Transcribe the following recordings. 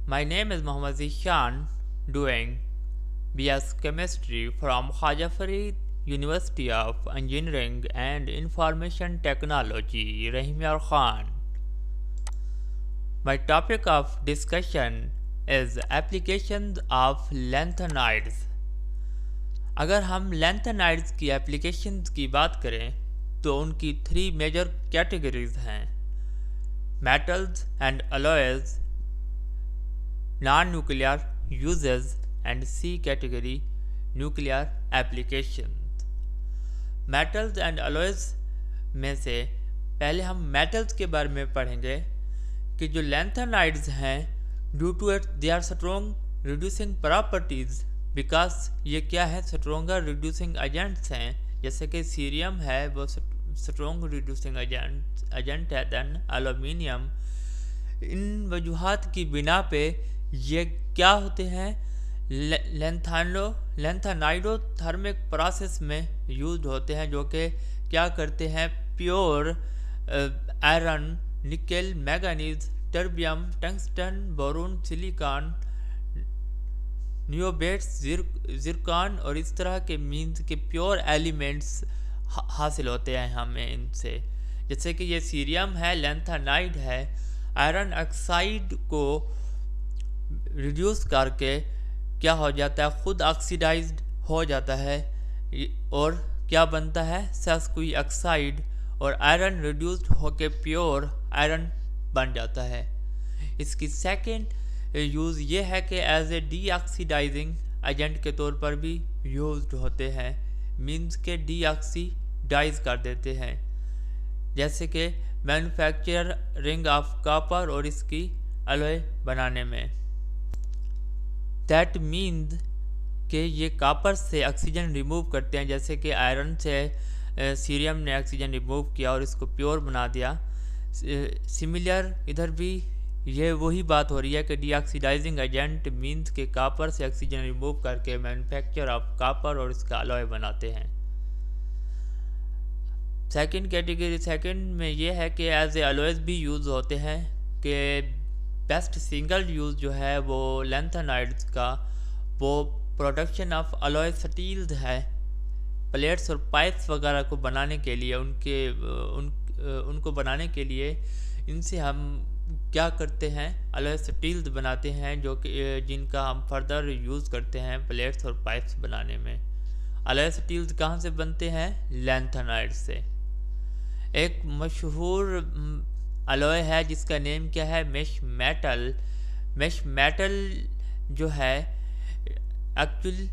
My name is Mohammad Zishan, doing BS Chemistry from Khaja Farid University of Engineering and Information Technology, Rahimyar Khan. My topic of discussion is applications of lanthanides. अगर हम lanthanides की applications की बात करें तो उनकी 3 major categories हैं: metals and alloys, non nuclear uses and C category nuclear applications. Metals and alloys में से पहले हम मेटल्स के बारे में पढ़ेंगे कि जो लैंथेनाइड्स हैं, due to it they are strong reducing properties, because ये क्या है, स्ट्रोंगर रिड्यूसिंग एजेंट्स हैं। जैसे कि सीरियम है वो स्ट्रॉन्ग रिड्यूसिंग एजेंट है देन एल्यूमिनियम। इन वजूहात की बिना पे ये क्या होते हैं, लैंथानाइडोथर्मिक प्रोसेस में यूज होते हैं, जो कि क्या करते हैं, pure iron, nickel, manganese, terbium, tungsten, boron, silicon, niobates, zircon और इस तरह के मीन्स के प्योर एलिमेंट्स हासिल होते हैं हमें इनसे। जैसे कि ये सीरियम है, लैंथानाइड है, आयरन ऑक्साइड को रिड्यूस करके क्या हो जाता है, खुद ऑक्सीडाइज्ड हो जाता है और क्या बनता है, सेस्क्वी ऑक्साइड, और आयरन रिड्यूस्ड होके प्योर आयरन बन जाता है। इसकी सेकंड यूज़ ये है कि एज ए डीऑक्सीडाइजिंग एजेंट के तौर पर भी यूज्ड होते हैं, मीन्स के डीऑक्सीडाइज कर देते हैं, जैसे कि मैन्युफैक्चरिंग ऑफ कॉपर और इसकी अलॉय बनाने में। दैट मीन्स कि ये कॉपर से ऑक्सीजन रिमूव करते हैं, जैसे कि आयरन से सीरियम ने ऑक्सीजन रिमूव किया और इसको प्योर बना दिया। सिमिलर इधर भी ये वही बात हो रही है कि डीऑक्सीडाइजिंग एजेंट मीन्स के कॉपर से ऑक्सीजन रिमूव करके मैन्युफैक्चर ऑफ कॉपर और इसका अलॉय बनाते हैं। सेकंड कैटेगरी सेकंड में ये है कि एज ए अलॉयज भी यूज़ होते हैं, कि बेस्ट सिंगल यूज़ जो है वो लैंथेनाइड्स का वो प्रोडक्शन ऑफ अलॉय स्टील्स है, प्लेट्स और पाइप्स वगैरह को बनाने के लिए उनको बनाने के लिए इनसे हम क्या करते हैं, अलॉय स्टील्स बनाते हैं, जो कि जिनका हम फर्दर यूज़ करते हैं प्लेट्स और पाइप्स बनाने में। अलॉय स्टील्स कहाँ से बनते हैं, लैंथेनाइड से। एक मशहूर अलॉय है जिसका नेम क्या है, मेश मेटल। मेश मेटल जो है एक्चुअली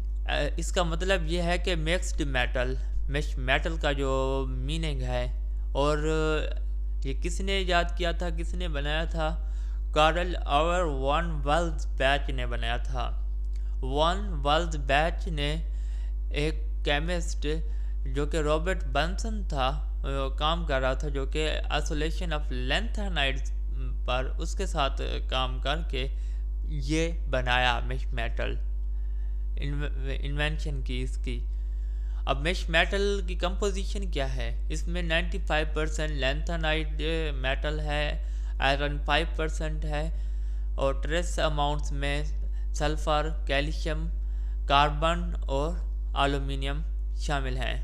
इसका मतलब ये है कि मिक्स्ड मेटल। मेश मेटल का जो मीनिंग है, और ये किसने ईजाद किया था, किसने बनाया था, कार्ल ऑवर वन वेल्ज़बैच ने बनाया था। वन वेल्ज़बैच ने एक केमिस्ट जो कि रॉबर्ट बंसन था काम कर रहा था, जो कि आइसोलेशन ऑफ लैंथेनाइड्स पर उसके साथ काम करके ये बनाया मेश मेटल, इन्वेंशन की इसकी। अब मेश मेटल की कंपोजिशन क्या है, इसमें 95% लैंथेनाइड मेटल है, आयरन 5% है, और ट्रेस अमाउंट्स में सल्फर, कैल्शियम, कार्बन और एल्यूमिनियम शामिल हैं।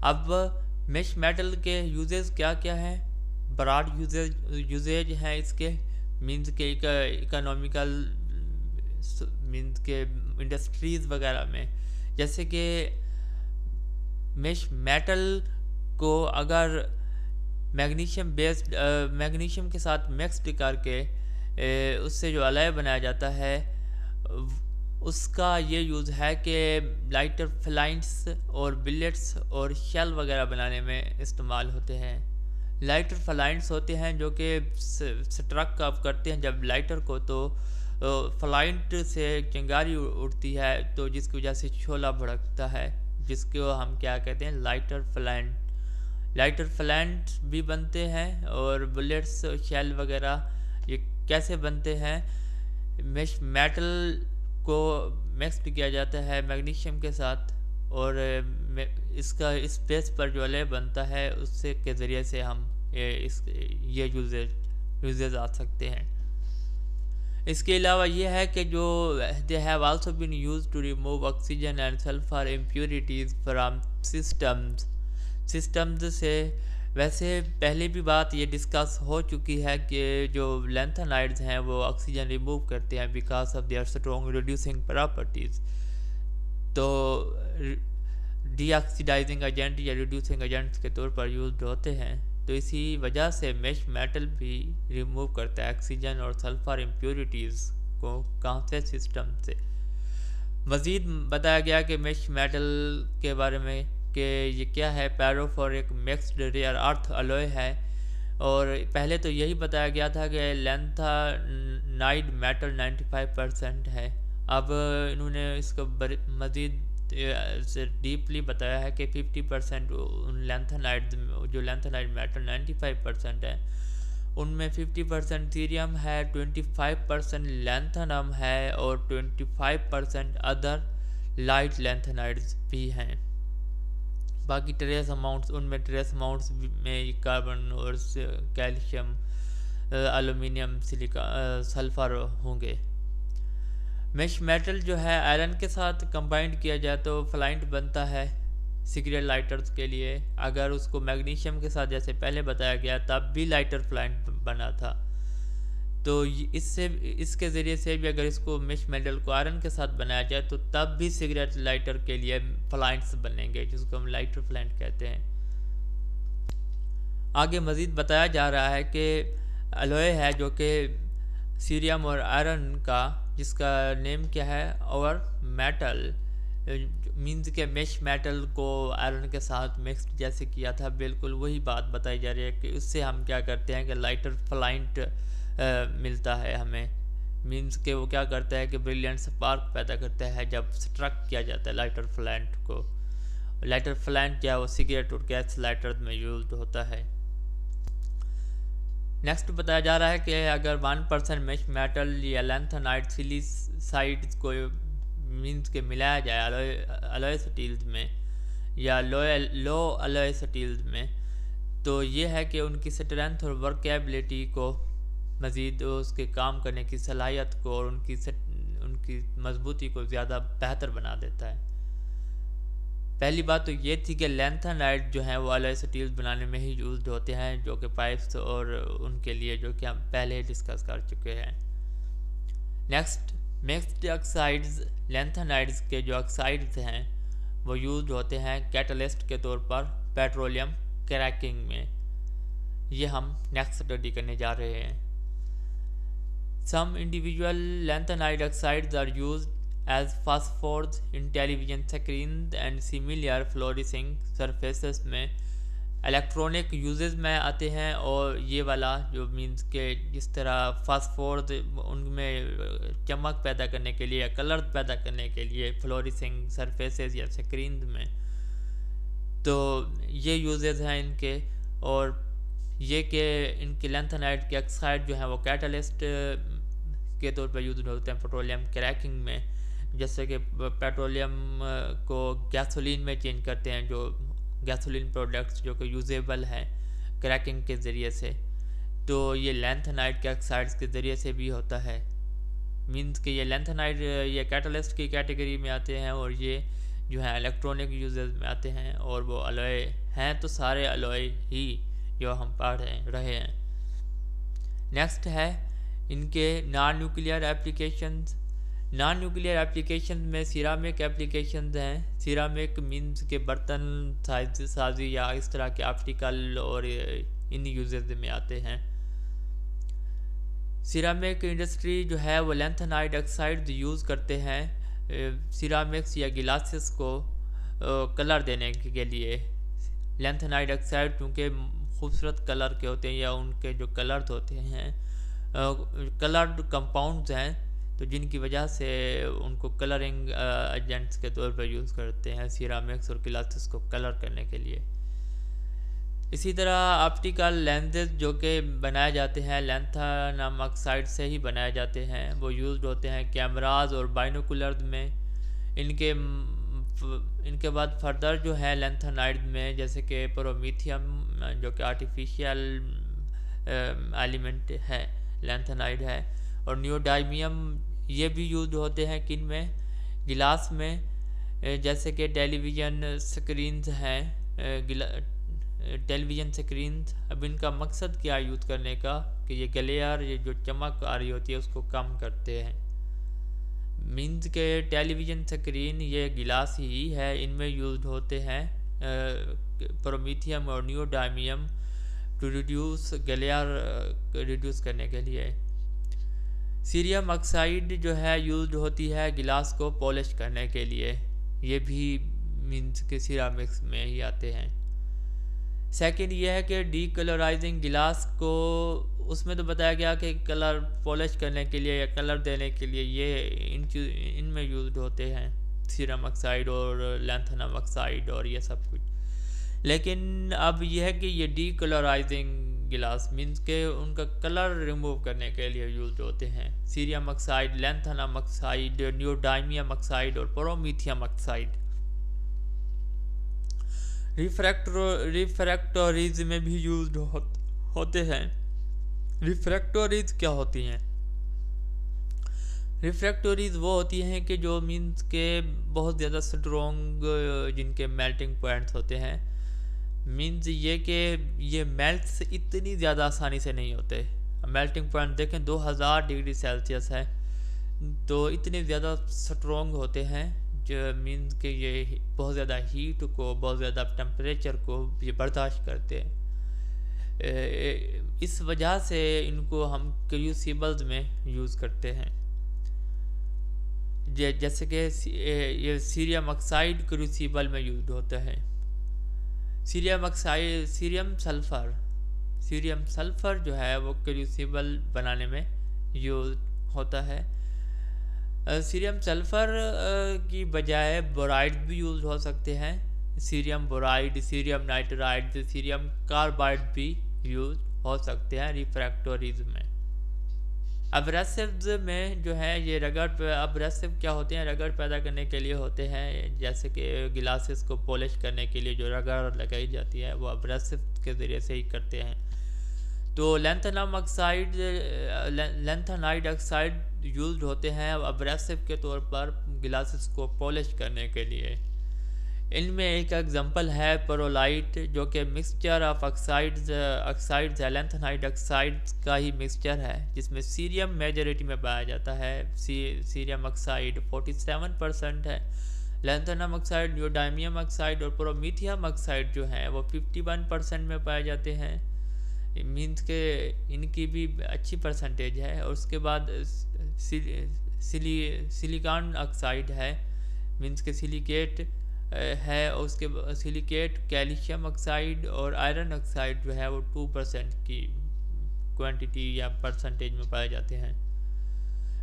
अब मेश मेटल के यूजेस क्या क्या हैं, ब्रॉड यूजेज हैं इसके, मीन्स के इकोनॉमिकल, मीन्स के इंडस्ट्रीज़ वगैरह में। जैसे कि मेश मेटल को अगर मैग्नीशियम के साथ मिक्स्ड करके उससे जो अलॉय बनाया जाता है, उसका ये यूज़ है कि लाइटर फ्लाइंट्स और बिलेट्स और शेल वगैरह बनाने में इस्तेमाल होते हैं। लाइटर फ्लाइंट्स होते हैं जो कि स्ट्रक अप करते हैं जब लाइटर को, तो फ्लाइंट से चिंगारी उड़ती है, तो जिसकी वजह से शोला भड़कता है, जिसको हम क्या कहते हैं, लाइटर फ्लाइंट। लाइटर फ्लाइंट भी बनते हैं, और बुलेट्स, शेल वगैरह ये कैसे बनते हैं, मेश मेटल को मिक्स्ड किया जाता है मैग्नीशियम के साथ, और इसका इस बेस पर जो अलॉय बनता है उससे के ज़रिए से हम ये यूजेज आ सकते हैं। इसके अलावा ये है कि जो they have also been use to remove oxygen and sulphur impurities from systems से। वैसे पहले भी बात ये डिस्कस हो चुकी है कि जो लैंथेनाइड्स हैं वो ऑक्सीजन रिमूव करते हैं because of their strong reducing properties. तो डीऑक्सीडाइजिंग एजेंट या रिड्यूसिंग एजेंट्स के तौर पर यूज होते हैं। तो इसी वजह से मेश मेटल भी रिमूव करता है ऑक्सीजन और सल्फर इम्प्योरिटीज़ को कहाँ से, सिस्टम से। मज़ीद बताया गया कि मेश मेटल के बारे में कि ये क्या है, पैरोफोर एक मिक्स्ड रेयर अर्थ अलॉय है। और पहले तो यही बताया गया था कि लैंथेनाइड मेटल 95% है। अब इन्होंने इसको मज़ीद से डीपली बताया है कि 50% उन लैंथेनाइड, जो लैंथेनाइड मेटल 95% है उनमें 50% सीरियम है, 25% लैंथेनम है और 25% अदर लाइट लैंथेनाइड्स भी हैं। बाकी ट्रेस अमाउंट्स, उनमें ट्रेस अमाउंट्स में कार्बन और कैल्शियम, एल्युमिनियम, सिलिका, सल्फर होंगे। मेश मेटल जो है आयरन के साथ कंबाइंड किया जाए तो फ्लाइंट बनता है सिगरेट लाइटर्स के लिए। अगर उसको मैग्नीशियम के साथ जैसे पहले बताया गया तब भी लाइटर फ्लाइंट बना था। तो इससे, इसके ज़रिए से भी अगर इसको मेश मेटल को आयरन के साथ बनाया जाए तो तब भी सिगरेट लाइटर के लिए फ्लाइंट्स बनेंगे, जिसको हम लाइटर फ्लाइंट कहते हैं। आगे मज़ीद बताया जा रहा है कि अलॉय है जो कि सीरियम और आयरन का, जिसका नेम क्या है, और मेटल मीन्स के मेश मेटल को आयरन के साथ मिक्स जैसे किया था, बिल्कुल वही बात बताई जा रही है कि उससे हम क्या करते हैं कि लाइटर फ्लाइंट मिलता है हमें। मीन्स के वो क्या करता है कि ब्रिलियंट स्पार्क पैदा करता है जब स्ट्रक किया जाता है लाइटर फ्लाइंट को। लाइटर फ्लाइंट क्या वो सिगरेट और गैस लाइटर में यूज होता है। नेक्स्ट बताया जा रहा है कि अगर 1% मेश मेटल या लैंथेनाइड सिलिसाइड्स को मीन्स के मिलाया जाए अलॉय स्टील्स में या लो अलॉय स्टील्स में, तो ये है कि उनकी स्ट्रेंथ और वर्केबिलिटी को मज़ीद, उसके काम करने की सलाहियत को और उनकी मजबूती को ज़्यादा बेहतर बना देता है। पहली बात तो ये थी कि लैंथेनाइड जो है वो अलॉय स्टील्स बनाने में ही यूज होते हैं, जो कि पाइप्स और उनके लिए, जो कि हम पहले डिस्कस कर चुके हैं। नेक्स्ट, मिक्स्ड ऑक्साइड्स, लैंथेनाइड्स के जो ऑक्साइड्स हैं वो यूज होते हैं कैटलिस्ट के तौर पर पेट्रोलियम क्रैकिंग में। ये हम नेक्स्ट स्टडी करने जा रहे हैं। Some individual lanthanide oxides are used as phosphors in television screens and similar fluorescing surfaces में इलेक्ट्रॉनिक यूजेस में आते हैं। और ये वाला जो मीन्स के जिस तरह फास्फोर्स उनमें चमक पैदा करने के लिए या कलर पैदा करने के लिए फ्लोरिसिंग सरफेसेस या स्क्रीन में, तो ये यूजेस हैं इनके। और ये कि इनके लैंथेनाइड के ऑक्साइड जो है वो कैटलिस्ट के तौर पर यूज होते हैं पेट्रोलियम क्रैकिंग में। जैसे कि पेट्रोलियम को गैसोलीन में चेंज करते हैं, जो गैसोलीन प्रोडक्ट्स जो कि यूजेबल हैं क्रैकिंग के ज़रिए से, तो ये लैंथेनाइड के ऑक्साइड्स के ज़रिए से भी होता है। मींस कि ये लैंथेनाइड ये कैटलिस्ट की कैटेगरी में आते हैं और ये जो है इलेक्ट्रॉनिक यूजेस में आते हैं। और वो अलॉय हैं तो सारे अलॉय ही जो हम पढ़ रहे हैं। नेक्स्ट है इनके non nuclear applications. Non nuclear application में सिरामिक एप्लीकेशंस हैं। सिरामिक मीन्स के बर्तन साजी या इस तरह के ऑप्टिकल और इन यूजेस में आते हैं। सिरामिक इंडस्ट्री जो है वो लैंथेनाइड ऑक्साइड यूज़ करते हैं सिरामिक्स या गिलासेस को कलर देने के लिए। लैंथेनाइड ऑक्साइड क्योंकि खूबसूरत कलर के होते हैं या उनके जो कलर्स होते हैं कलर्ड कंपाउंड्स हैं, तो जिनकी वजह से उनको कलरिंग एजेंट्स के तौर पर यूज़ करते हैं सिरामिक्स और गिलासेस को कलर करने के लिए। इसी तरह ऑप्टिकल लेंसेज जो कि बनाए जाते हैं लैंथेनम ऑक्साइड से ही बनाए जाते हैं, वो यूज़ होते हैं कैमराज और बाइनोकुलर्स में। इनके बाद फर्दर जो है लैंथेनाइड में जैसे कि प्रोमीथियम जो कि आर्टिफिशियल एलिमेंट है लैंथेनाइड है, और नियोडाइमियम ये भी यूज होते हैं किन में, गिलास में, जैसे कि टेलीविज़न स्क्रीन्स हैं, टेलीविज़न स्क्रीन्स। अब इनका मकसद क्या यूज़ करने का कि ये ग्लेयर, ये जो चमक आ रही होती है उसको कम करते हैं। मीन्स के टेलीविज़न स्क्रीन ये गिलास ही है, इनमें यूज होते हैं प्रोमीथियम और neodymium to reduce glare, reduce करने के लिए। सीरियम ऑक्साइड जो है यूज होती है गिलास को पॉलिश करने के लिए, ये भी मीन्स के सिरामिक्स में ही आते हैं। सेकंड ये है कि डीकलराइजिंग गिलास को, उसमें तो बताया गया कि कलर पॉलिश करने के लिए या कलर देने के लिए ये इनमें यूज होते हैं, सीरम ऑक्साइड और लैंथेनम ऑक्साइड और ये सब कुछ। लेकिन अब यह है कि ये डीकलराइजिंग गिलास मीन्स के उनका कलर रिमूव करने के लिए यूज होते हैं। Cerium oxide, lanthanum oxide, neodymium oxide और प्रोमीथियम ऑक्साइड। रिफ्रैक्टोरीज में भी यूज होते हैं। रिफ्रैक्टोरीज क्या होती हैं? रिफ्रैक्टोरीज वो होती हैं कि जो मीन्स के बहुत ज़्यादा स्ट्रॉन्ग, जिनके मेल्टिंग पॉइंट्स होते हैं। मीन्स ये कि ये मेल्ट्स इतनी ज़्यादा आसानी से नहीं होते। मेल्टिंग पॉइंट देखें 2000 डिग्री सेल्सियस है, तो इतने ज़्यादा स्ट्रॉन्ग होते हैं जो मीन्स के ये बहुत ज़्यादा हीट को, बहुत ज़्यादा टेम्परेचर को ये बर्दाश्त करते हैं। इस वजह से इनको हम क्रूसिबल्स में यूज़ करते हैं। जैसे कि ये सीरियम ऑक्साइड क्रूसिबल में यूज होता है। सीरियम ऑक्साइड, सीरियम सल्फर जो है वो क्रूसिबल बनाने में यूज होता है। सीरियम सल्फर की बजाय बोराइड भी यूज हो सकते हैं। Cerium boride, cerium nitride, cerium carbide भी यूज हो सकते हैं रिफ्रैक्टोरीज में। अब्रेसिव्स में जो है ये रगड़, अब्रेसिव क्या होते हैं? रगड़ पैदा करने के लिए होते हैं। जैसे कि गिलासेस को पॉलिश करने के लिए जो रगड़ लगाई जाती है वो अब्रेसिव के ज़रिए से ही करते हैं। तो lanthanum oxide, lanthanide oxide use होते हैं अब्रेसिव के तौर पर गिलासेस को पॉलिश करने के लिए। इनमें एक एग्जांपल है पेरोलाइट, जो कि mixture of oxides lanthanide oxides का ही मिक्सचर है, जिसमें सीरियम मेजॉरिटी में पाया जाता है। सीरियम ऑक्साइड 47% है, लैंथेनम ऑक्साइड, नियोडाइमियम ऑक्साइड और प्रोमीथियम ऑक्साइड जो हैं वो 51% में पाए जाते हैं। मीन्स के इनकी भी अच्छी परसेंटेज है। और उसके बाद सिलिकॉन ऑक्साइड है, मीन्स के सिलिकेट है। और उसके सिलिकेट, कैल्शियम ऑक्साइड और आयरन ऑक्साइड जो है वो 2% की क्वांटिटी या परसेंटेज में पाए जाते हैं।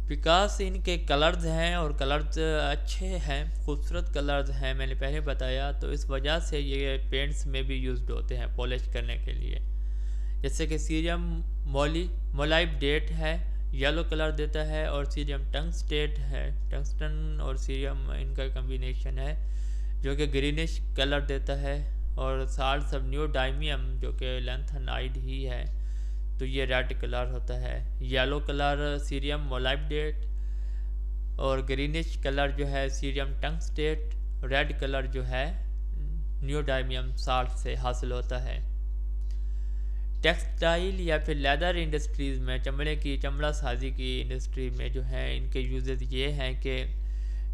बिकॉज इनके कलर्स हैं और कलर्स अच्छे हैं, खूबसूरत कलर्स हैं, मैंने पहले बताया, तो इस वजह से ये पेंट्स में भी यूज्ड होते हैं पॉलिश करने के लिए। जैसे कि सीरियम मोलाइबडेट है, येलो कलर देता है, और सीरियम टंगस्टेट है, टंगस्टन और सीरियम इनका कम्बिनेशन है जो कि ग्रीनिश कलर देता है। और साल्ट सब नियोडाइमियम जो कि लैंथेनाइड ही है, तो ये रेड कलर होता है। येलो कलर सीरियम मोलाइबडेट और ग्रीनिश कलर जो है सीरियम टंगस्टेट, रेड कलर जो है नियोडाइमियम साल्ट से हासिल होता है। टेक्सटाइल या फिर लेदर इंडस्ट्रीज़ में, चमड़ा साजी की इंडस्ट्री में जो है इनके यूजेस ये हैं कि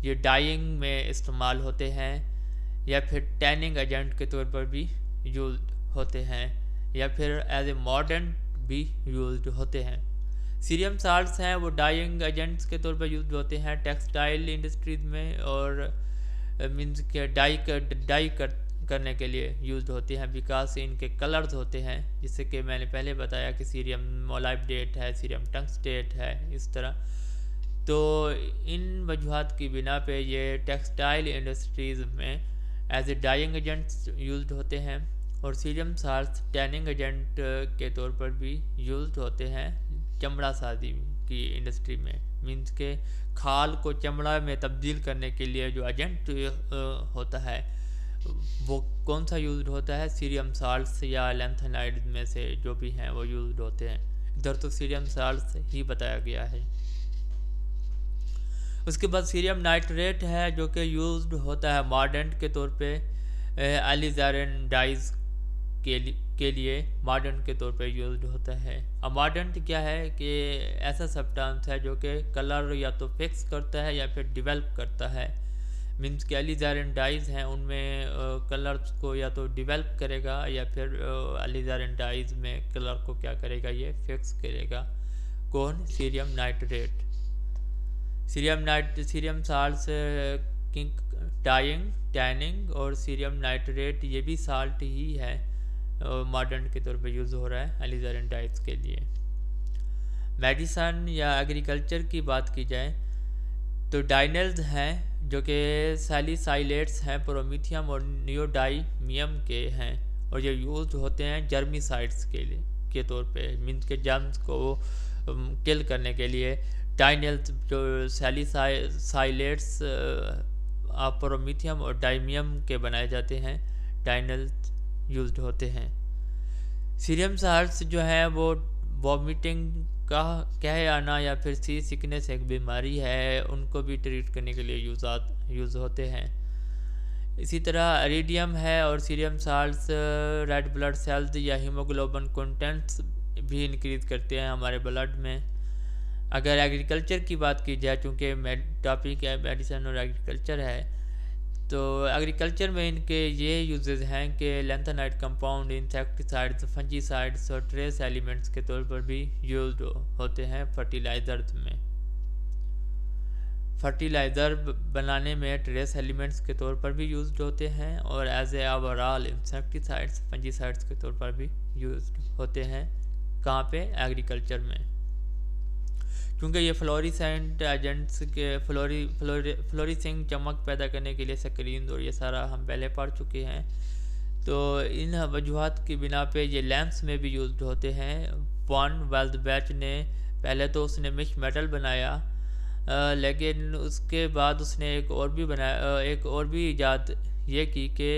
ये डाइंग में इस्तेमाल होते हैं, या फिर टैनिंग एजेंट के तौर पर भी यूज होते हैं, या फिर एज ए मॉडर्न भी यूज होते हैं। सीरियम साल्ट्स हैं वो डाइंग एजेंट्स के तौर पर यूज होते हैं टेक्सटाइल इंडस्ट्रीज में, और मीन्स के डाई करने के लिए यूज होते हैं। बिकॉज इनके कलर्स होते हैं, जिससे कि मैंने पहले बताया कि सीरियम मोलाइबडेट है, सीरियम टंगस्टेट है, इस तरह। तो इन वजूहात की बिना पे ये टेक्सटाइल इंडस्ट्रीज़ में as a dyeing agents used होते हैं, और सीरियम साल्ट्स टैनिंग एजेंट के तौर पर भी यूज्ड होते हैं चमड़ा साजी की इंडस्ट्री में। मीन्स के खाल को चमड़ा में तब्दील करने के लिए जो एजेंट होता है वो कौन सा यूज होता है? सीरियम साल्ट्स या लैंथेनाइड में से जो भी हैं वो यूज होते हैं। इधर तो सीरियम साल्ट ही बताया गया है। उसके बाद सीरियम नाइट्रेट है जो कि यूज्ड होता है मॉर्डेंट के तौर पे, एलिजारिन डाइज के लिए मॉर्डेंट के तौर पे यूज्ड होता है। अब मॉर्डेंट क्या है कि ऐसा सब्सटेंस है जो कि कलर या तो फिक्स करता है या फिर डिवेल्प करता है। मीन्स के एलिजारिन डाइज हैं उनमें कलर्स को या तो डिवेल्प करेगा या फिर एलिजारिन डाइज में कलर को क्या करेगा, ये फिक्स करेगा। कौन? Cerium nitrate. Cerium salt dyeing, tanning और सीरियम नाइट्रेट ये भी साल्ट ही है, मॉडर्न के तौर पे यूज़ हो रहा है एलिजारिन डाइज के लिए। मेडिसन या एग्रीकल्चर की बात की जाए तो डाइनल्स हैं जो कि सैलिसाइलेट्स हैं, प्रोमीथियम और नियोडाइमियम के हैं और ये यूज होते हैं जर्मिसाइड्स के तौर पे, मीन्स के जर्म्स को किल करने के लिए। डाइनल्स जो सैलिसाइलेट्स प्रोमीथियम और डाइमियम के बनाए जाते हैं, डाइनल्स यूज्ड होते हैं। सीरियम साल्ट्स जो है वो वॉमिटिंग का कह आना या फिर सी सिकनेस एक बीमारी है, उनको भी ट्रीट करने के लिए यूज़ होते हैं। इसी तरह एरिडियम है और cerium salts red blood cells या हीमोग्लोबिन कंटेंट्स भी इंक्रीज करते हैं हमारे ब्लड में। अगर एग्रीकल्चर की बात की जाए, चूँकि टॉपिक है मेडिसिन और एग्रीकल्चर है, तो एग्रीकल्चर में इनके ये यूजेस हैं कि लैंथेनाइड कंपाउंड इंसेक्टिसाइड्स, फंजीसाइड्स और ट्रेस एलिमेंट्स के तौर पर भी यूज होते हैं फर्टिलाइजर्स में। फर्टिलाइज़र बनाने में ट्रेस एलिमेंट्स के तौर पर भी यूज्ड होते हैं और as a overall insecticides, fungicides के तौर पर भी यूज्ड होते हैं। कहाँ पे? एग्रीकल्चर में। क्योंकि ये फ्लोरिसेंट एजेंट्स के फ्लोरिसिंग चमक पैदा करने के लिए स्क्रीन और ये सारा हम पहले पढ़ चुके हैं। तो इन वजूहात की बिना पे ये लैंप्स में भी यूज्ड होते हैं। वॉन वेल्थबैच ने पहले तो उसने मिक्स मेटल बनाया, लेकिन उसके बाद उसने एक और भी इजाद ये की कि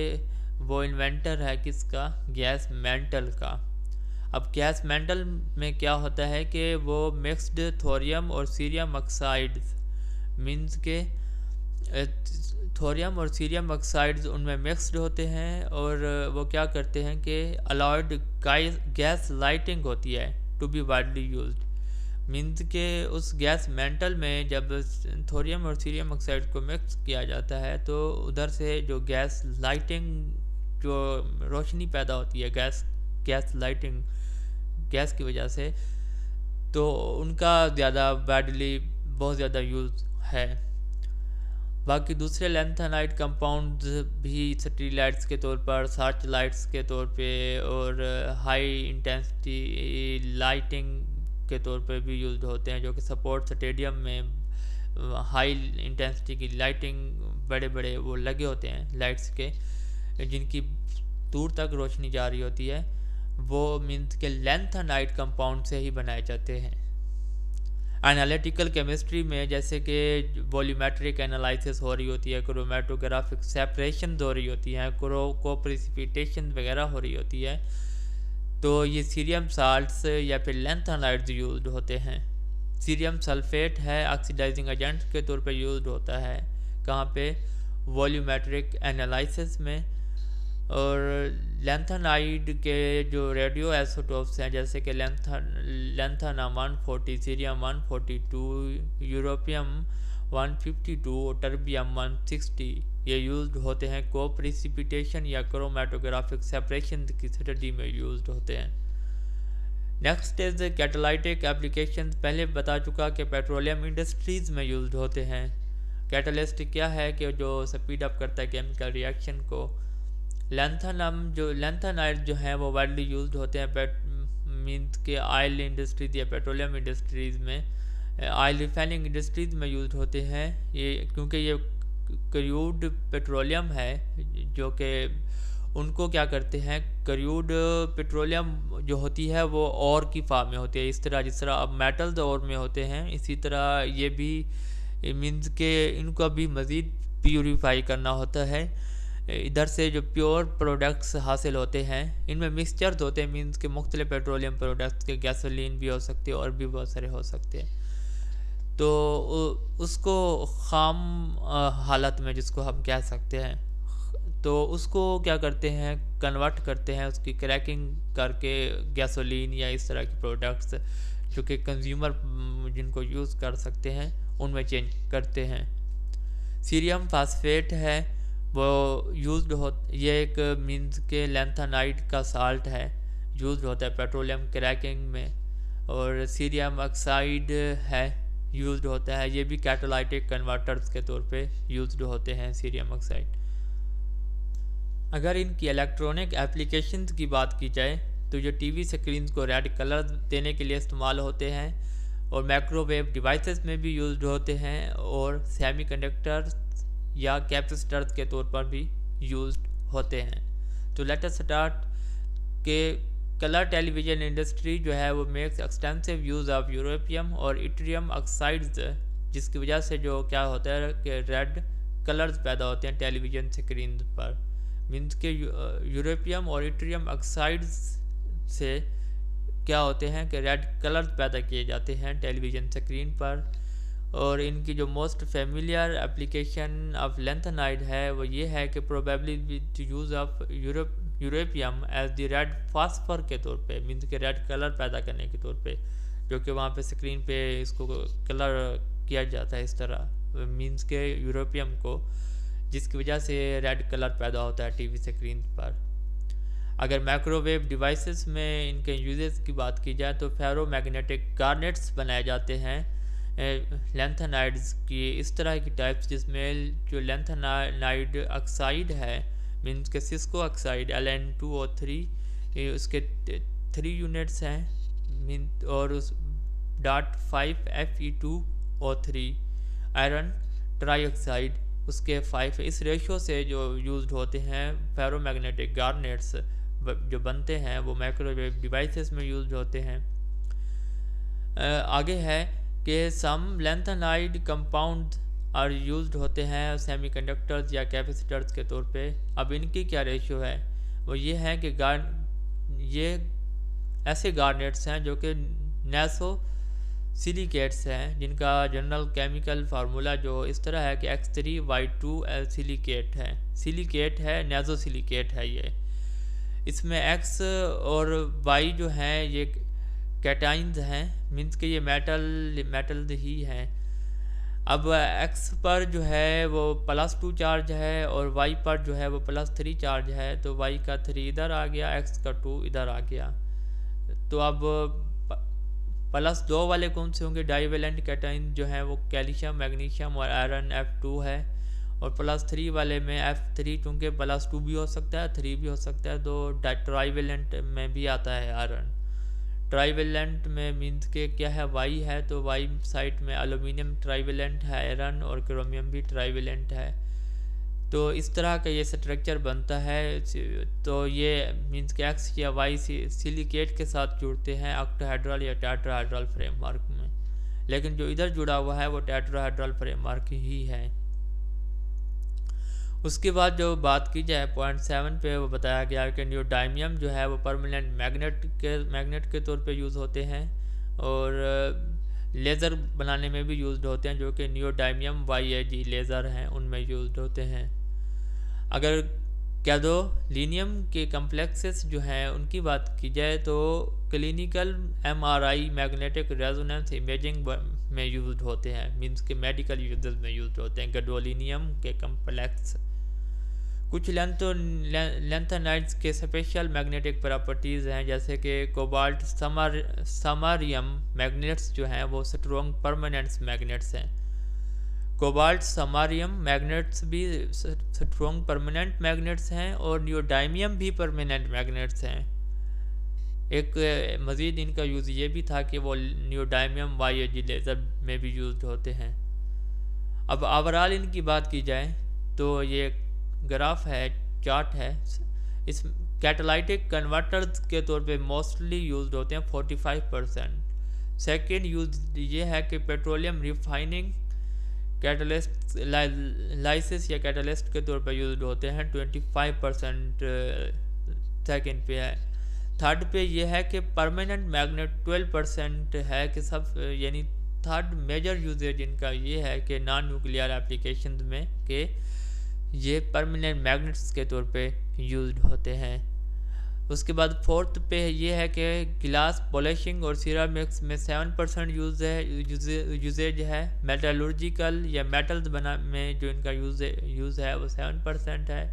वो इन्वेंटर है किसका? गैस मेंटल का। अब गैस मेंटल में क्या होता है कि वो मिक्स्ड थोरियम और सीरियम ऑक्साइड्स, मीन्स के थोरियम और सीरियम ऑक्साइड्स उनमें मिक्स्ड होते हैं और वो क्या करते हैं कि अलाउड गैस लाइटिंग होती है to be widely used. Means के उस गैस मेंटल में जब थोरियम और सीरियम ऑक्साइड को मिक्स किया जाता है तो उधर से जो गैस लाइटिंग, जो रोशनी पैदा होती है गैस लाइटिंग गैस की वजह से, तो उनका ज़्यादा वाइडली बहुत ज़्यादा यूज़ है। बाकी दूसरे लैंथेनाइड कंपाउंड्स भी स्ट्रीलाइट्स के तौर पर, सार्च लाइट्स के तौर पे और हाई इंटेंसिटी लाइटिंग के तौर पे भी यूज्ड होते हैं, जो कि सपोर्ट स्टेडियम में हाई इंटेंसिटी की लाइटिंग बड़े बड़े वो लगे होते हैं लाइट्स के, जिनकी दूर तक रोशनी जा रही होती है, वो मीन्स के लैंथेनाइड कंपाउंड से ही बनाए जाते हैं। एनालिटिकल केमिस्ट्री में जैसे कि वॉल्यूमेट्रिक एनालिसिस हो रही होती है, क्रोमेटोग्राफिक सेपरेशन हो रही होती है, को प्रिसिपिटेशन वगैरह हो रही होती है, तो ये सीरियम साल्ट्स या फिर लैंथेनाइड्स यूज्ड होते हैं। सीरियम सल्फेट है, ऑक्सीडाइजिंग एजेंट के तौर पे यूज्ड होता है। कहाँ पे? वॉल्यूमेट्रिक एनालिसिस में। और लैंथेनाइड के जो रेडियो आइसोटोप्स हैं जैसे कि लैंथेनम 140, सीरियम 142, यूरोपियम 152 और टर्बियम 160, ये यूज्ड होते हैं को प्रिसिपिटेशन या क्रोमेटोग्राफिक सेपरेशन की स्टडी में यूज्ड होते हैं। Next is catalytic application. पहले बता चुका कि पेट्रोलियम इंडस्ट्रीज़ में यूज्ड होते हैं। कैटलिस्ट क्या है कि जो स्पीड अप करता है केमिकल रिएक्शन को। लैंथेनाइड जो हैं वो वाइडली यूज्ड होते हैं मीन्स के ऑयल इंडस्ट्रीज या पेट्रोलियम इंडस्ट्रीज़ में, ऑयल रिफाइनिंग इंडस्ट्रीज़ में यूज्ड होते हैं। ये क्योंकि ये क्रूड पेट्रोलियम है जो कि उनको क्या करते हैं, क्रूड पेट्रोलियम जो होती है वो और की फॉर्म में होती है। इस तरह जिस तरह अब मेटल्स और में होते हैं, इसी तरह ये भी मीन्स के इनको अभी मज़ीद प्यूरीफाई करना होता है। इधर से जो प्योर प्रोडक्ट्स हासिल होते हैं इनमें मिक्सचर्स होते हैं, मीन्स के मुख्तलिफ पेट्रोलियम प्रोडक्ट्स के, गैसोलीन भी हो सकती है और भी बहुत सारे हो सकते हैं। तो उसको ख़ाम हालत में जिसको हम कह सकते हैं, तो उसको क्या करते हैं, कन्वर्ट करते हैं, उसकी क्रैकिंग करके गैसोलीन या इस तरह के प्रोडक्ट्स जो कि कंज्यूमर जिनको यूज़ कर सकते हैं उनमें चेंज करते हैं। सीरियम फास्फेट है वो यूज्ड हो, ये एक मीन्स के लैंथेनाइड का साल्ट है, यूज्ड होता है पेट्रोलियम क्रैकिंग में। और सीरियम ऑक्साइड है, यूज्ड होता है, ये भी कैटालाइटिक कन्वर्टर्स के तौर पे यूज्ड होते हैं सीरियम ऑक्साइड। अगर इनकी इलेक्ट्रॉनिक एप्लीकेशंस की बात की जाए तो जो टीवी स्क्रीन को रेड कलर देने के लिए इस्तेमाल होते हैं और माइक्रोवेव डिवाइसेस में भी यूज्ड होते हैं और सेमीकंडक्टर्स या कैपेसिटर्स के तौर पर भी यूज्ड होते हैं। तो लेट अस स्टार्ट के कलर टेलीविज़न इंडस्ट्री जो है वो मेक्स एक्सटेंसिव यूज़ ऑफ यूरेपियम और इट्रियम ऑक्साइड्स, जिसकी वजह से जो क्या होता है कि रेड कलर्स पैदा होते हैं टेलीविज़न स्क्रीन पर। मीन्स के यूरेपियम और इट्रियम ऑक्साइड्स से क्या होते हैं कि रेड कलर्स पैदा किए जाते हैं टेलीविज़न स्क्रीन पर। और इनकी जो most familiar application of lanthanide है वो ये है कि probably with use of europium as the red phosphor के तौर पे, मीन्स के रेड कलर पैदा करने के तौर पे, जो कि वहाँ पे स्क्रीन पे इसको कलर किया जाता है इस तरह, मीन्स के यूरेपियम को, जिसकी वजह से रेड कलर पैदा होता है टीवी स्क्रीन पर। अगर माइक्रोवेव डिवाइसेस में इनके यूजेस की बात की जाए तो फेरोमैग्नेटिक गार्नेट्स बनाए जाते हैं लैंथेनाइड्स की, इस तरह की टाइप्स जिसमें जो लैंथेनाइड ऑक्साइड है, मीन्स के सिस्को ऑक्साइड Ln2O3, उसके 3 यूनिट्स हैं मीन, और उस .5Fe2O3 आयरन ट्राईऑक्साइड उसके 5, इस रेशो से जो यूज्ड होते हैं फेरोमैग्नेटिक गार्नेट्स जो बनते हैं वो माइक्रोवेव डिवाइसेस में यूज्ड होते हैं। आगे है कि सम लैंथेनाइड कंपाउंड आर यूज्ड होते हैं सेमीकंडक्टर्स या कैपेसिटर्स के तौर पे। अब इनकी क्या रेशियो है, वो ये है कि ये ऐसे गार्नेट्स हैं जो कि नेसो सिलिकेट्स हैं, जिनका जनरल केमिकल फार्मूला जो इस तरह है कि X3Y2L सिलिकेट है, सिलिकेट है, नेजो सिलिकेट है ये। इसमें X और Y जो हैं ये कैटाइंस हैं, मीन्स कि ये मेटल ही हैं। अब X पर जो है वो +2 चार्ज है और Y पर जो है वो +3 चार्ज है, तो Y का 3 इधर आ गया, X का 2 इधर आ गया। तो अब +2 वाले कौन से होंगे, डाइवेलेंट कैटाइन जो है वो कैल्शियम, मैग्नीशियम और आयरन F2 है। और +3 वाले में F3 चूँकि +2 भी हो सकता है, 3 भी हो सकता है, तो ट्राइवेलेंट में भी आता है आयरन। ट्राइवेलेंट में मीन्स के क्या है, Y है, तो Y साइड में एल्यूमिनियम ट्राइवेलेंट है आयरन, और क्रोमियम भी ट्राइवेलेंट है। तो इस तरह का ये स्ट्रक्चर बनता है। तो ये मीन्स के X या Y सिलिकेट के साथ जुड़ते हैं ऑक्टाहेड्रल या टेट्राहेड्रल फ्रेमवर्क में, लेकिन जो इधर जुड़ा हुआ है वो टेट्राहेड्रल फ्रेमवर्क ही है। उसके बाद जो बात की जाए पॉइंट 7 पे, वो बताया गया कि नियोडाइमियम जो है वो परमानेंट मैग्नेट के तौर पे यूज़ होते हैं और लेज़र बनाने में भी यूज़ होते हैं, जो कि नियोडाइमियम YAG लेज़र हैं उनमें यूज़ होते हैं। अगर गैडोलीनियम के कम्प्लेक्सेस जो हैं उनकी बात की जाए तो clinical MRI magnetic resonance imaging में यूज़ होते हैं, मीन्स के मेडिकल यूजेस में यूज़ होते हैं गैडोलीनियम के कम्प्लेक्स। कुछ लैंथेनाइड्स के स्पेशल मैग्नेटिक प्रॉपर्टीज़ हैं, जैसे कि कोबाल्ट समारियम मैग्नेट्स जो हैं वो स्ट्रॉन्ग परमानेंट मैग्नेट्स हैं। कोबाल्ट समारियम मैग्नेट्स भी स्ट्रॉन्ग परमानेंट मैग्नेट्स हैं और नियोडाइमियम भी परमानेंट मैग्नेट्स हैं। एक मज़ीद इनका यूज़ ये भी था कि वो नियोडाइमियम YAG लेज़र में भी यूज़ होते हैं। अब ओवरऑल इनकी बात की जाए तो ये ग्राफ है, चार्ट है, इस कैटालाइटिक कन्वर्टर्स के तौर पे मोस्टली यूज्ड होते हैं 45%। सेकेंड यूज ये है कि पेट्रोलियम रिफाइनिंग कैटलिस्ट लाइसिस या कैटलिस्ट के तौर पर यूज होते हैं 25% सेकेंड पे है। थर्ड पे ये है कि परमानेंट मैग्नेट 12% है कि सब, यानी थर्ड मेजर यूजेज इनका ये है कि नॉन न्यूक्लियर एप्लीकेशन में कि ये परमानेंट मैग्नेट्स के तौर पे यूज्ड होते हैं। उसके बाद फोर्थ पे ये है कि गिलास पॉलिशिंग और सिरामिक्स में 7% यूजेज है। मेटलर्जिकल या मेटल्स बना में जो इनका यूज़ है वो 7% है।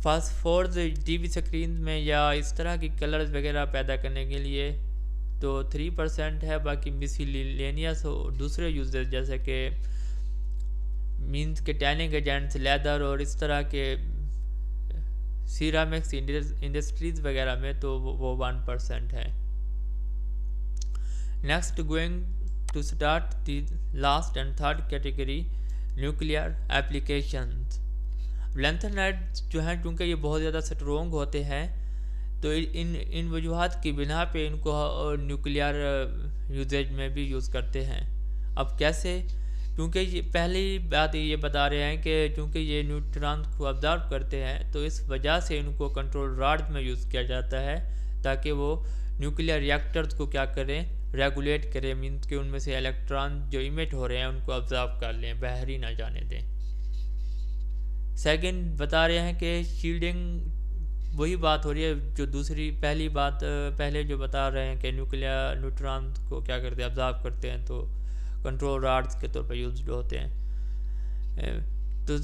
फास्फोर्स टीवी स्क्रीन में या इस तरह की कलर्स वगैरह पैदा करने के लिए तो 3% है। बाकी मिसलेनियस और दूसरे यूजेज जैसे कि मीन्स के टैनिंग एजेंट्स, लेदर और इस तरह के सिरामिक्स इंडस्ट्रीज वगैरह में तो वो 1% है। Next going to start the last and third category, nuclear applications. Lanthanide जो हैं चूँकि ये बहुत ज़्यादा स्ट्रोंग होते हैं तो इन वजूहात की बिना पे इनको न्यूक्लियर यूजेज में भी यूज़ करते हैं। अब कैसे? क्योंकि ये पहली बात ये बता रहे हैं कि चूँकि ये न्यूट्रॉन को ऑब्जर्व करते हैं तो इस वजह से इनको कंट्रोल रॉड में यूज़ किया जाता है ताकि वो न्यूक्लियर रिएक्टर्स को क्या करें, रेगुलेट करें। मीन्स कि उनमें से इलेक्ट्रॉन जो इमिट हो रहे हैं उनको ऑब्जर्व कर लें, बाहर ही ना जाने दें। सेकंड बता रहे हैं कि शील्डिंग, वही बात हो रही है जो दूसरी पहली बात पहले जो बता रहे हैं कि न्यूट्रॉन को क्या करते हैं, ऑब्जर्व करते हैं तो कंट्रोल रॉड्स के तौर पर यूज होते हैं। तो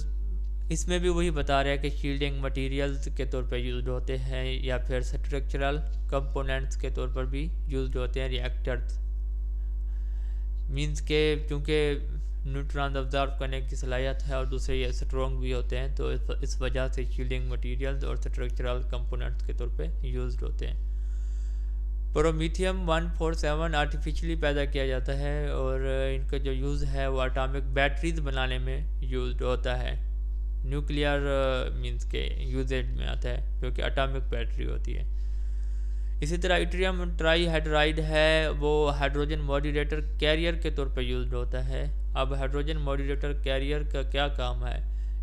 इसमें भी वही बता रहे हैं कि शील्डिंग मटेरियल्स के तौर पर यूज होते हैं या फिर स्ट्रक्चरल कंपोनेंट्स के तौर पर भी यूज होते हैं रिएक्टर्स। मीन्स के चूँकि न्यूट्रॉन ऑब्जर्व करने की सलाहियत है और दूसरे ये स्ट्रॉन्ग भी होते हैं तो इस वजह से शील्डिंग मटेरियल्स और स्ट्रक्चरल कंपोनेंट्स के तौर पे यूज्ड होते हैं। प्रोमीथियम 147 आर्टिफिशियली पैदा किया जाता है और इनका जो यूज़ है वो एटॉमिक बैटरीज बनाने में यूज्ड होता है। न्यूक्लियर मीन्स के यूजेज में आता है जो कि एटॉमिक बैटरी होती है। इसी तरह इट्रियम ट्राईहाइड्राइड है, वो हाइड्रोजन मॉड्यूलेटर कैरियर के तौर पर यूज्ड होता है। अब हाइड्रोजन मॉड्यूलेटर कैरियर का क्या काम है?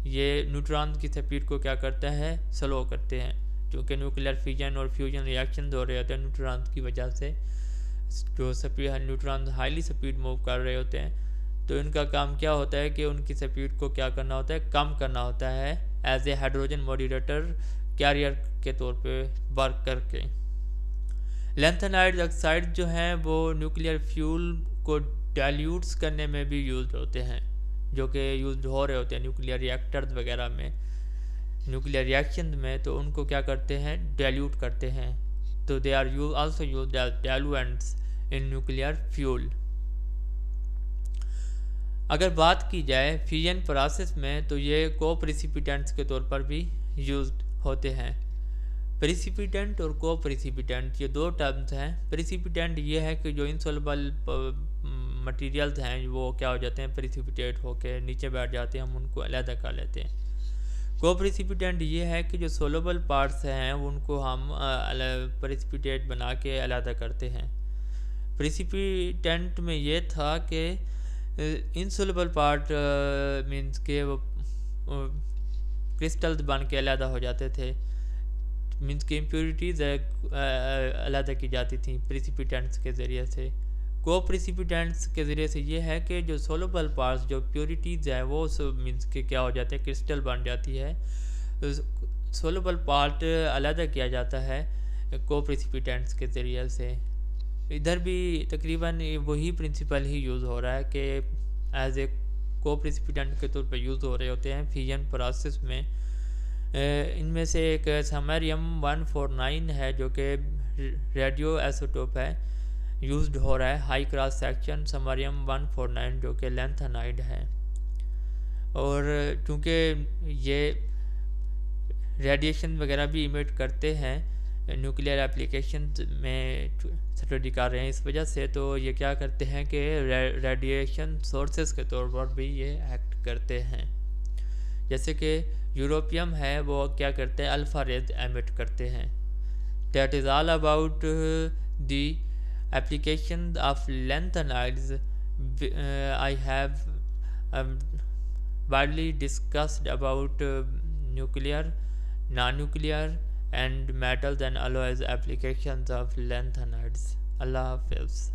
ये न्यूट्रॉन की स्पीड को क्या करता है, स्लो करते हैं। क्योंकि न्यूक्लियर फिजन और फ्यूजन रिएक्शन हो रहे होते हैं न्यूट्रॉन की वजह से, जो speed neutron highly speed move कर रहे होते हैं तो इनका काम क्या होता है कि उनकी स्पीड को क्या करना होता है, कम करना होता है as a hydrogen modulator carrier के तौर पे वर्क करके। लैंथेनाइड ऑक्साइड जो हैं वो न्यूक्लियर फ्यूल को डाइल्यूट्स करने में भी यूज होते हैं, जो कि यूज हो रहे होते हैं न्यूक्लियर रिएक्टर्स वगैरह में, न्यूक्लियर रिएक्शन में। तो उनको क्या करते हैं, डाइल्यूट करते हैं। तो they are also used as diluents in nuclear fuel. अगर बात की जाए फ्यूजन प्रोसेस में तो ये को प्रेसिपिटेंट्स के तौर पर भी यूज्ड होते हैं। प्रेसिपिटेंट और को प्रेसिपिटेंट ये दो टर्म्स हैं। प्रेसिपिटेंट ये है कि जो इनसॉल्युबल मटेरियल्स हैं वो क्या हो जाते हैं, प्रेसिपिटेट होकर नीचे बैठ जाते हैं, हम उनको अलग कर लेते हैं। को प्रेसिपिटेंट ये है कि जो सोलबल पार्ट्स हैं उनको हम प्रेसिपिटेट बना के अलग करते हैं। प्रेसिपिटेंट में ये था कि इनसोलेबल पार्ट मीन्स के वो क्रिस्टल्स बन के अलग हो जाते थे, मीन्स की इम्प्योरिटीज़ अलग की जाती थी प्रेसिपिटेंट्स के ज़रिए से। को प्रेसिपिटेंट्स के ज़रिए से ये है कि जो सोलबल पार्ट्स जो प्योरिटीज़ है वो मीन्स के क्या हो जाते हैं, क्रिस्टल बन जाती है। सोलबल पार्ट अलग किया जाता है को प्रेसिपिटेंट्स के ज़रिए से। इधर भी तकरीबन वही प्रिंसिपल ही यूज़ हो रहा है कि एज ए को प्रेसिपिटेंट के तौर पर यूज़ हो रहे होते हैं फ्यूजन प्रोसेस में। इनमें से एक समरियम 149 है जो कि रेडियो आइसोटोप है, यूज्ड हो रहा है हाई क्रॉस सेक्शन समरियम 149 जो कि लैंथेनाइड है। और चूँकि ये रेडिएशन वगैरह भी इमिट करते हैं, न्यूक्लियर एप्लीकेशन में स्टडी कर रहे हैं इस वजह से, तो ये क्या करते हैं कि रेडिएशन सोर्सेस के तौर पर भी ये एक्ट करते हैं। जैसे कि यूरोपियम है वो क्या करते हैं, अल्फ़ा रेज एमिट करते हैं। That is all about the application of lanthanides. I have um, widely discussed about nuclear, non-nuclear, and metals and alloys applications of lanthanides. Allah Hafiz.